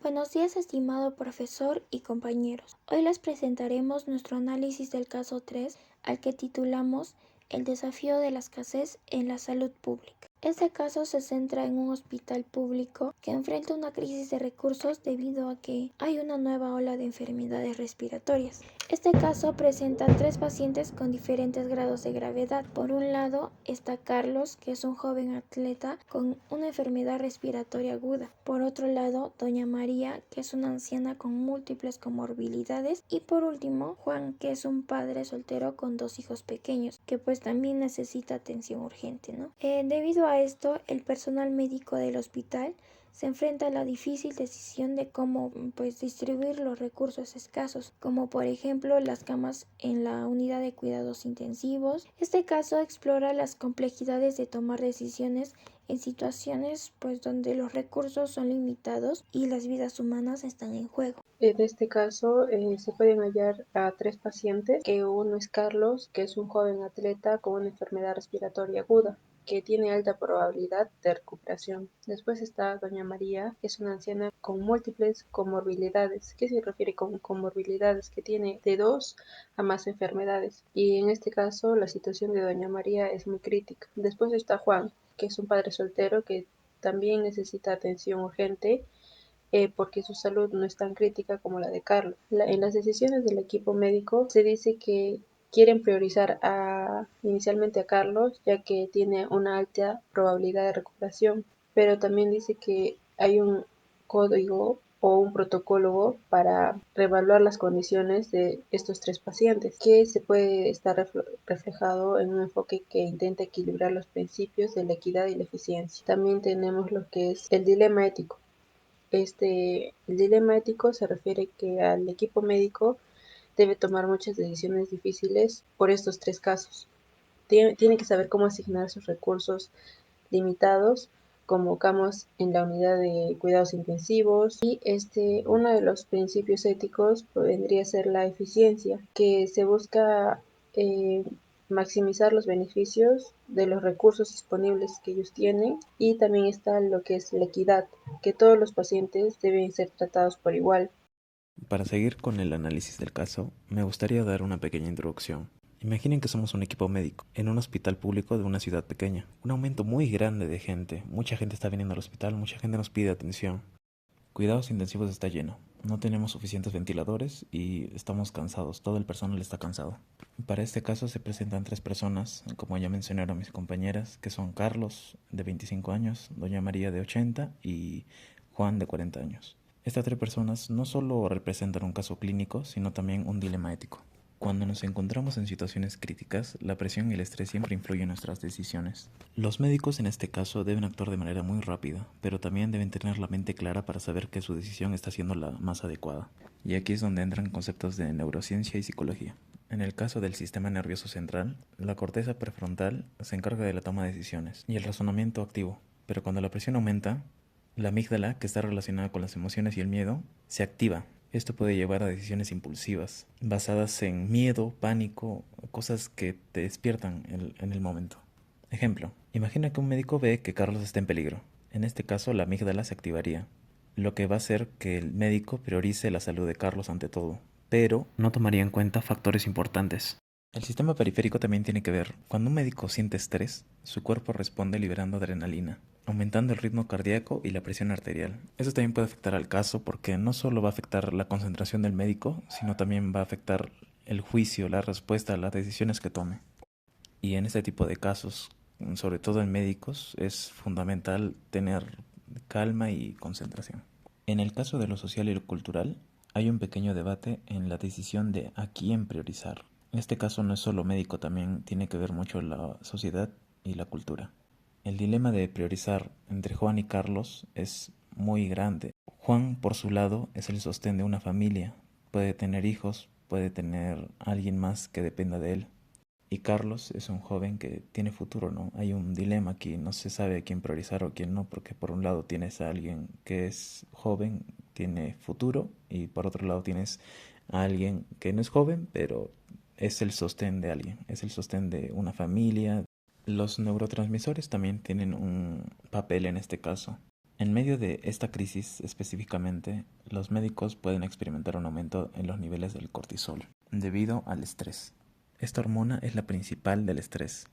Buenos días, estimado profesor y compañeros. Hoy les presentaremos nuestro análisis del caso 3, al que titulamos El desafío de la escasez en la salud pública. Este caso se centra en un hospital público que enfrenta una crisis de recursos debido a que hay una nueva ola de enfermedades respiratorias. Este caso presenta 3 pacientes con diferentes grados de gravedad. Por un lado está Carlos, que es un joven atleta con una enfermedad respiratoria aguda. Por otro lado, doña María, que es una anciana con múltiples comorbilidades. Y por último, Juan, que es un padre soltero con 2 hijos pequeños, que pues también necesita atención urgente, ¿no? Debido a esto, el personal médico del hospital se enfrenta a la difícil decisión de cómo distribuir los recursos escasos, como por ejemplo las camas en la unidad de cuidados intensivos. Este caso explora las complejidades de tomar decisiones en situaciones donde los recursos son limitados y las vidas humanas están en juego. En este caso se pueden hallar a 3 pacientes, que uno es Carlos, que es un joven atleta con una enfermedad respiratoria aguda, que tiene alta probabilidad de recuperación. Después está doña María, que es una anciana con múltiples comorbilidades. ¿Qué se refiere con comorbilidades? Que tiene de 2 a más enfermedades. Y en este caso la situación de doña María es muy crítica. Después está Juan, que es un padre soltero que también necesita atención urgente porque su salud no es tan crítica como la de Carlos. En las decisiones del equipo médico se dice que quieren priorizar inicialmente a Carlos, ya que tiene una alta probabilidad de recuperación, pero también dice que hay un código o un protocolo para reevaluar las condiciones de estos 3 pacientes, que se puede estar reflejado en un enfoque que intenta equilibrar los principios de la equidad y la eficiencia. También tenemos lo que es el dilema ético. El dilema ético se refiere que al equipo médico debe tomar muchas decisiones difíciles por estos 3 casos. Tiene que saber cómo asignar sus recursos limitados, como camas en la unidad de cuidados intensivos. Y uno de los principios éticos vendría a ser la eficiencia, que se busca eh, maximizar los beneficios de los recursos disponibles que ellos tienen. Y también está lo que es la equidad, que todos los pacientes deben ser tratados por igual. Para seguir con el análisis del caso, me gustaría dar una pequeña introducción. Imaginen que somos un equipo médico en un hospital público de una ciudad pequeña. Un aumento muy grande de gente, mucha gente está viniendo al hospital, mucha gente nos pide atención. Cuidados intensivos está lleno, no tenemos suficientes ventiladores y estamos cansados, todo el personal está cansado. Para este caso se presentan 3 personas, como ya mencionaron mis compañeras, que son Carlos, de 25 años, doña María, de 80 y Juan, de 40 años. Estas 3 personas no solo representan un caso clínico, sino también un dilema ético. Cuando nos encontramos en situaciones críticas, la presión y el estrés siempre influyen en nuestras decisiones. Los médicos en este caso deben actuar de manera muy rápida, pero también deben tener la mente clara para saber que su decisión está siendo la más adecuada. Y aquí es donde entran conceptos de neurociencia y psicología. En el caso del sistema nervioso central, la corteza prefrontal se encarga de la toma de decisiones y el razonamiento activo, pero cuando la presión aumenta, la amígdala, que está relacionada con las emociones y el miedo, se activa. Esto puede llevar a decisiones impulsivas, basadas en miedo, pánico, cosas que te despiertan en el momento. Ejemplo, imagina que un médico ve que Carlos está en peligro. En este caso, la amígdala se activaría, lo que va a hacer que el médico priorice la salud de Carlos ante todo, pero no tomaría en cuenta factores importantes. El sistema periférico también tiene que ver. Cuando un médico siente estrés, su cuerpo responde liberando adrenalina, aumentando el ritmo cardíaco y la presión arterial. Eso también puede afectar al caso porque no solo va a afectar la concentración del médico, sino también va a afectar el juicio, la respuesta a las decisiones que tome. Y en este tipo de casos, sobre todo en médicos, es fundamental tener calma y concentración. En el caso de lo social y lo cultural, hay un pequeño debate en la decisión de a quién priorizar. En este caso no es solo médico, también tiene que ver mucho la sociedad y la cultura. El dilema de priorizar entre Juan y Carlos es muy grande. Juan, por su lado, es el sostén de una familia. Puede tener hijos, puede tener alguien más que dependa de él. Y Carlos es un joven que tiene futuro, ¿no? Hay un dilema aquí, no se sabe a quién priorizar o a quién no, porque por un lado tienes a alguien que es joven, tiene futuro, y por otro lado tienes a alguien que no es joven, pero es el sostén de alguien, es el sostén de una familia. Los neurotransmisores también tienen un papel en este caso. En medio de esta crisis específicamente, los médicos pueden experimentar un aumento en los niveles del cortisol debido al estrés. Esta hormona es la principal del estrés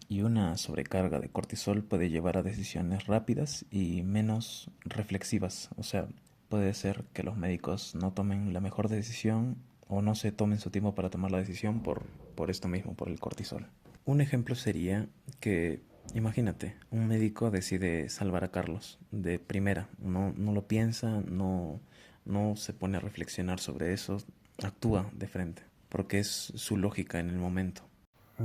y una sobrecarga de cortisol puede llevar a decisiones rápidas y menos reflexivas. O sea, puede ser que los médicos no tomen la mejor decisión o no se tomen su tiempo para tomar la decisión por esto mismo, por el cortisol. Un ejemplo sería que, imagínate, un médico decide salvar a Carlos de primera, no lo piensa, no se pone a reflexionar sobre eso, actúa de frente, porque es su lógica en el momento.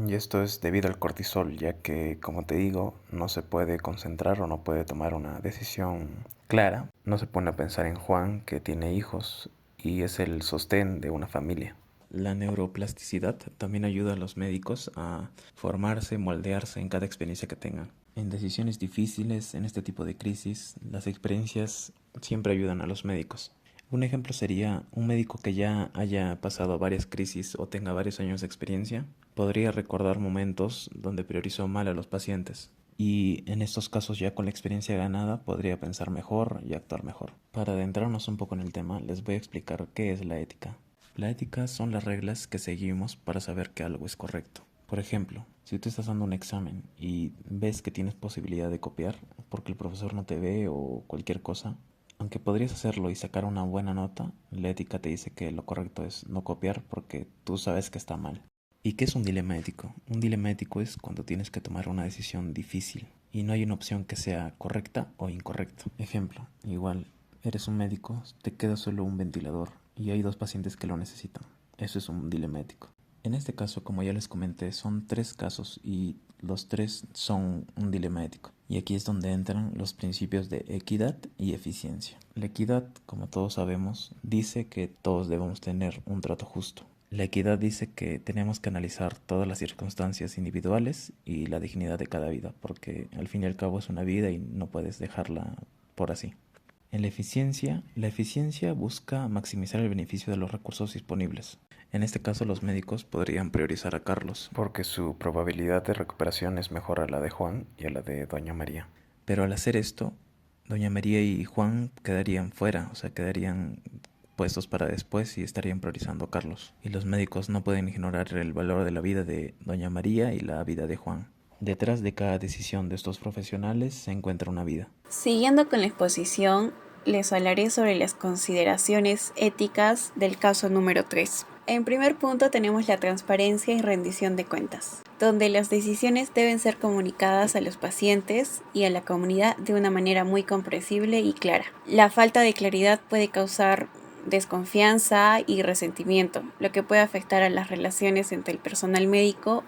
Y esto es debido al cortisol, ya que, como te digo, no se puede concentrar o no puede tomar una decisión clara. No se pone a pensar en Juan, que tiene hijos y es el sostén de una familia. La neuroplasticidad también ayuda a los médicos a formarse, moldearse en cada experiencia que tengan. En decisiones difíciles, en este tipo de crisis, las experiencias siempre ayudan a los médicos. Un ejemplo sería un médico que ya haya pasado varias crisis o tenga varios años de experiencia, podría recordar momentos donde priorizó mal a los pacientes. Y en estos casos, ya con la experiencia ganada, podría pensar mejor y actuar mejor. Para adentrarnos un poco en el tema, les voy a explicar qué es la ética. La ética son las reglas que seguimos para saber que algo es correcto. Por ejemplo, si tú estás dando un examen y ves que tienes posibilidad de copiar porque el profesor no te ve o cualquier cosa, aunque podrías hacerlo y sacar una buena nota, la ética te dice que lo correcto es no copiar porque tú sabes que está mal. ¿Y qué es un dilema ético? Un dilema ético es cuando tienes que tomar una decisión difícil y no hay una opción que sea correcta o incorrecta. Ejemplo, igual, eres un médico, te queda solo un ventilador y hay 2 pacientes que lo necesitan. Eso es un dilema ético. En este caso, como ya les comenté, son 3 casos y los 3 son un dilema ético. Y aquí es donde entran los principios de equidad y eficiencia. La equidad, como todos sabemos, dice que todos debemos tener un trato justo. La equidad dice que tenemos que analizar todas las circunstancias individuales y la dignidad de cada vida, porque al fin y al cabo es una vida y no puedes dejarla por así. En la eficiencia busca maximizar el beneficio de los recursos disponibles. En este caso, los médicos podrían priorizar a Carlos, porque su probabilidad de recuperación es mejor a la de Juan y a la de Doña María. Pero al hacer esto, Doña María y Juan quedarían fuera, o sea, quedarían puestos para después y estarían priorizando a Carlos. Y los médicos no pueden ignorar el valor de la vida de Doña María y la vida de Juan. Detrás de cada decisión de estos profesionales se encuentra una vida. Siguiendo con la exposición, les hablaré sobre las consideraciones éticas del caso número 3. En primer punto tenemos la transparencia y rendición de cuentas, donde las decisiones deben ser comunicadas a los pacientes y a la comunidad de una manera muy comprensible y clara. La falta de claridad puede causar desconfianza y resentimiento, lo que puede afectar a las relaciones entre el personal médico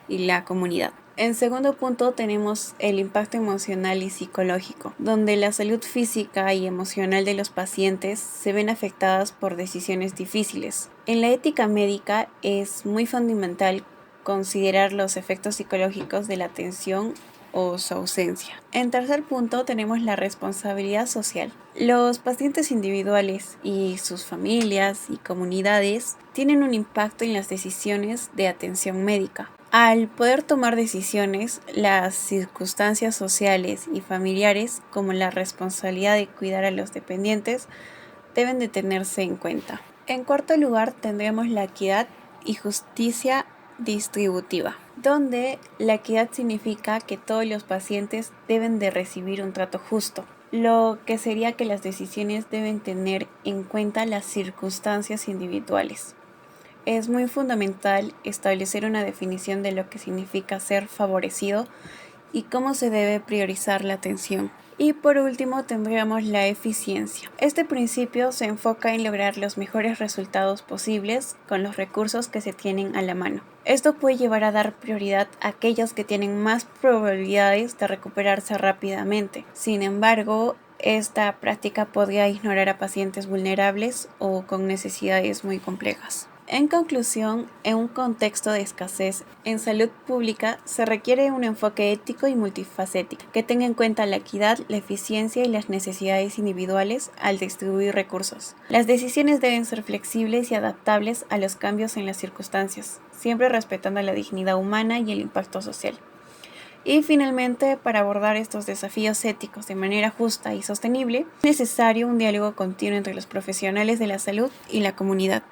y la comunidad. En segundo punto tenemos el impacto emocional y psicológico, donde la salud física y emocional de los pacientes se ven afectadas por decisiones difíciles. En la ética médica es muy fundamental considerar los efectos psicológicos de la atención o su ausencia. En tercer punto tenemos la responsabilidad social. Los pacientes individuales y sus familias y comunidades tienen un impacto en las decisiones de atención médica. Al poder tomar decisiones, las circunstancias sociales y familiares, como la responsabilidad de cuidar a los dependientes, deben de tenerse en cuenta. En cuarto lugar, tendremos la equidad y justicia distributiva, donde la equidad significa que todos los pacientes deben de recibir un trato justo, lo que sería que las decisiones deben tener en cuenta las circunstancias individuales. Es muy fundamental establecer una definición de lo que significa ser favorecido y cómo se debe priorizar la atención. Y por último tendríamos la eficiencia. Este principio se enfoca en lograr los mejores resultados posibles con los recursos que se tienen a la mano. Esto puede llevar a dar prioridad a aquellos que tienen más probabilidades de recuperarse rápidamente. Sin embargo, esta práctica podría ignorar a pacientes vulnerables o con necesidades muy complejas. En conclusión, en un contexto de escasez en salud pública se requiere un enfoque ético y multifacético que tenga en cuenta la equidad, la eficiencia y las necesidades individuales al distribuir recursos. Las decisiones deben ser flexibles y adaptables a los cambios en las circunstancias, siempre respetando la dignidad humana y el impacto social. Y finalmente, para abordar estos desafíos éticos de manera justa y sostenible, es necesario un diálogo continuo entre los profesionales de la salud y la comunidad.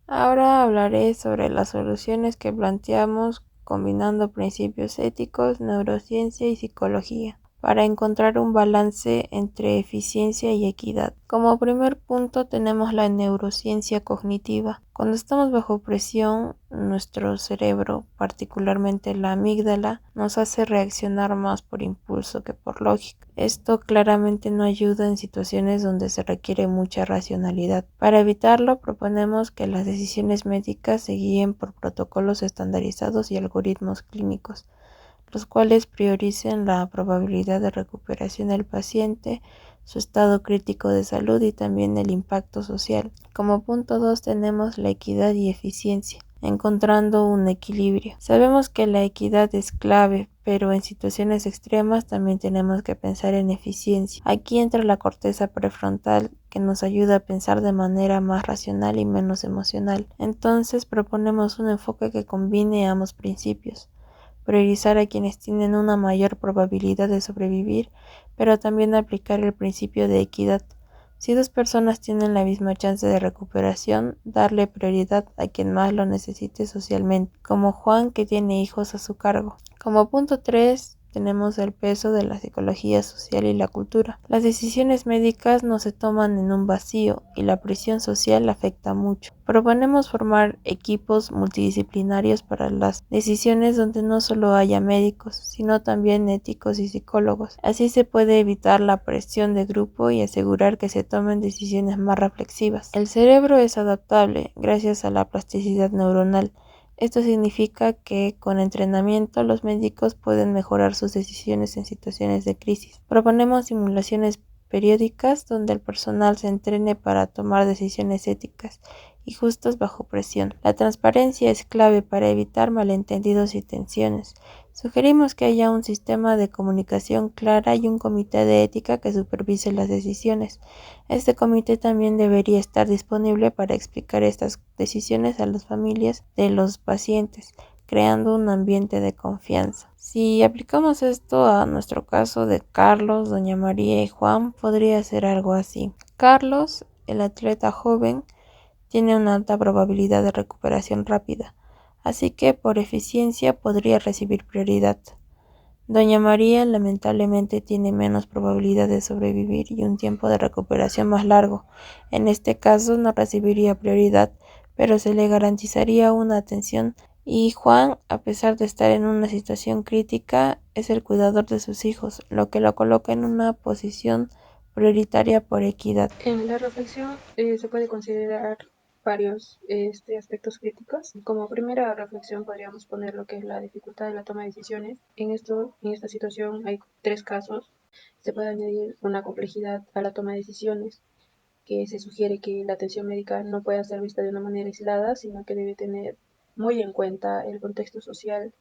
Ahora hablaré sobre las soluciones que planteamos combinando principios éticos, neurociencia y psicología, para encontrar un balance entre eficiencia y equidad. Como primer punto tenemos la neurociencia cognitiva. Cuando estamos bajo presión, nuestro cerebro, particularmente la amígdala, nos hace reaccionar más por impulso que por lógica. Esto claramente no ayuda en situaciones donde se requiere mucha racionalidad. Para evitarlo, proponemos que las decisiones médicas se guíen por protocolos estandarizados y algoritmos clínicos, los cuales prioricen la probabilidad de recuperación del paciente, su estado crítico de salud y también el impacto social. Como punto 2 tenemos la equidad y eficiencia, encontrando un equilibrio. Sabemos que la equidad es clave, pero en situaciones extremas también tenemos que pensar en eficiencia. Aquí entra la corteza prefrontal, que nos ayuda a pensar de manera más racional y menos emocional. Entonces proponemos un enfoque que combine ambos principios: priorizar a quienes tienen una mayor probabilidad de sobrevivir, pero también aplicar el principio de equidad. Si dos personas tienen la misma chance de recuperación, darle prioridad a quien más lo necesite socialmente, como Juan, que tiene hijos a su cargo. Como punto 3 tenemos el peso de la psicología social y la cultura. Las decisiones médicas no se toman en un vacío y la presión social afecta mucho. Proponemos formar equipos multidisciplinarios para las decisiones donde no solo haya médicos, sino también éticos y psicólogos. Así se puede evitar la presión de grupo y asegurar que se tomen decisiones más reflexivas. El cerebro es adaptable gracias a la plasticidad neuronal. Esto significa que con entrenamiento los médicos pueden mejorar sus decisiones en situaciones de crisis. Proponemos simulaciones periódicas donde el personal se entrene para tomar decisiones éticas y justas bajo presión. La transparencia es clave para evitar malentendidos y tensiones. Sugerimos que haya un sistema de comunicación clara y un comité de ética que supervise las decisiones. Este comité también debería estar disponible para explicar estas decisiones a las familias de los pacientes, creando un ambiente de confianza. Si aplicamos esto a nuestro caso de Carlos, Doña María y Juan, podría ser algo así. Carlos, el atleta joven, tiene una alta probabilidad de recuperación rápida, así que por eficiencia podría recibir prioridad. Doña María lamentablemente tiene menos probabilidad de sobrevivir y un tiempo de recuperación más largo. En este caso no recibiría prioridad, pero se le garantizaría una atención. Y Juan, a pesar de estar en una situación crítica, es el cuidador de sus hijos, lo que lo coloca en una posición prioritaria por equidad. En la reflexión se puede considerar varios aspectos críticos. Como primera reflexión podríamos poner lo que es la dificultad de la toma de decisiones. En esta situación hay tres casos. Se puede añadir una complejidad a la toma de decisiones, que se sugiere que la atención médica no puede ser vista de una manera aislada, sino que debe tener muy en cuenta el contexto social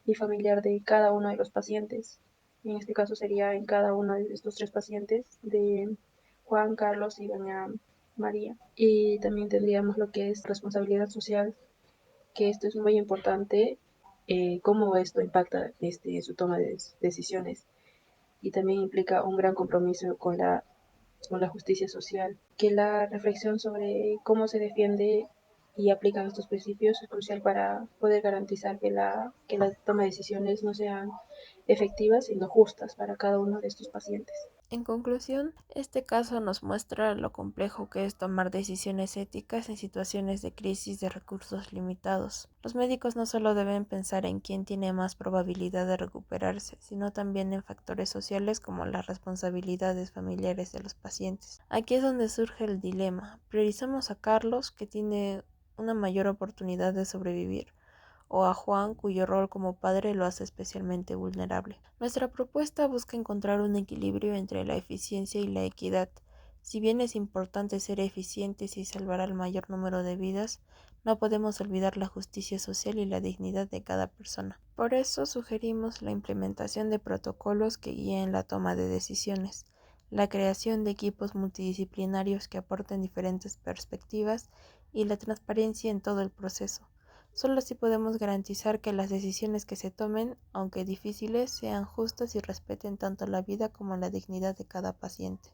y familiar de cada uno de los pacientes. En este caso sería en cada uno de estos tres pacientes, de Juan, Carlos y doña María. Y también tendríamos lo que es responsabilidad social, que esto es muy importante, cómo esto impacta su toma de decisiones, y también implica un gran compromiso con la justicia social. Que la reflexión sobre cómo se defiende y aplican estos principios es crucial para poder garantizar que la toma de decisiones no sean efectivas, sino justas para cada uno de estos pacientes. En conclusión, este caso nos muestra lo complejo que es tomar decisiones éticas en situaciones de crisis de recursos limitados. Los médicos no solo deben pensar en quién tiene más probabilidad de recuperarse, sino también en factores sociales como las responsabilidades familiares de los pacientes. Aquí es donde surge el dilema. ¿Priorizamos a Carlos, que tiene una mayor oportunidad de sobrevivir, o a Juan, cuyo rol como padre lo hace especialmente vulnerable? Nuestra propuesta busca encontrar un equilibrio entre la eficiencia y la equidad. Si bien es importante ser eficientes y salvar al mayor número de vidas, no podemos olvidar la justicia social y la dignidad de cada persona. Por eso sugerimos la implementación de protocolos que guíen la toma de decisiones, la creación de equipos multidisciplinarios que aporten diferentes perspectivas y la transparencia en todo el proceso. Solo así podemos garantizar que las decisiones que se tomen, aunque difíciles, sean justas y respeten tanto la vida como la dignidad de cada paciente.